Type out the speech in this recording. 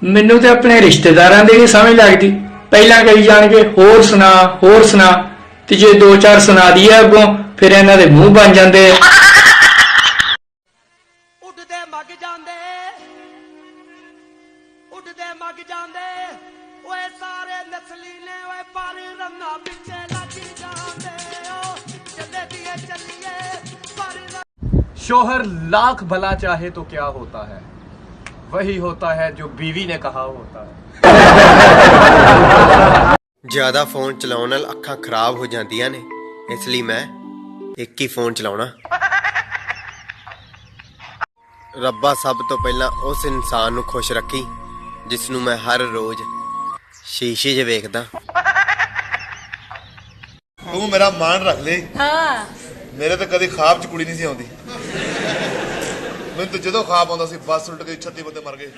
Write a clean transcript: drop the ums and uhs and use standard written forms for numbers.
ਮੈਨੂੰ ਤੇ ਆਪਣੇ ਰਿਸ਼ਤੇਦਾਰਾਂ ਦੀ ਨਹੀਂ ਸਮਝ ਲੱਗਦੀ। ਪਹਿਲਾਂ ਕਹੀ ਜਾਣਗੇ ਹੋਰ ਸੁਣਾ ਤੇ ਜੇ ਦੋ ਚਾਰ ਸੁਣਾ ਦਈਏ ਅੱਗੋਂ ਫਿਰ ਇਹਨਾਂ ਦੇ ਮੂੰਹ ਬਣ ਜਾਂਦੇ ਆ। ਉੱਡਦੇ ਮੱਗ ਜਾਂਦੇ ਓਏ ਸਾਰੇ ਨਸਲੀ ਨੇ ਓਏ ਪਰ ਰੰਨਾ ਪਿੱਛੇ ਲੱਗ ਜਾਂਦੇ ਓ ਚੱਲੀਏ ਪਰ शोहर लाख भला चाहे तो क्या होता है, वही होता है जो बीवी ने कहा होता है। ਜ਼ਿਆਦਾ ਫੋਨ ਚਲਾਉਣ ਨਾਲ ਅੱਖਾਂ ਖਰਾਬ ਹੋ ਜਾਂਦੀਆਂ ਨੇ, ਇਸ ਲਈ ਮੈਂ ਇੱਕ ਹੀ ਫੋਨ ਚਲਾਉਣਾ। ਰੱਬਾ ਸਭ ਤੋਂ ਪਹਿਲਾਂ ਉਸ ਇਨਸਾਨ ਨੂੰ ਖੁਸ਼ ਰੱਖੀ ਜਿਸ ਨੂੰ ਮੈਂ ਹਰ ਰੋਜ਼ ਸ਼ੀਸ਼ੇ 'ਚ ਵੇਖਦਾ। ਤੂੰ ਮੇਰਾ ਮਾਣ ਰੱਖ ਲੈ। ਹਾਂ ਮੇਰੇ ਤਾਂ ਕਦੀ ਖਾਬ 'ਚ ਕੁੜੀ ਨਹੀਂ ਸੀ ਆਉਂਦੀ। ਮੈਨੂੰ ਤਾਂ ਜਦੋਂ ਖਾਬ ਆਉਂਦਾ ਸੀ ਬੱਸ ਉਲਟ ਗਈ 36 ਬੰਦੇ ਮਰ ਗਏ।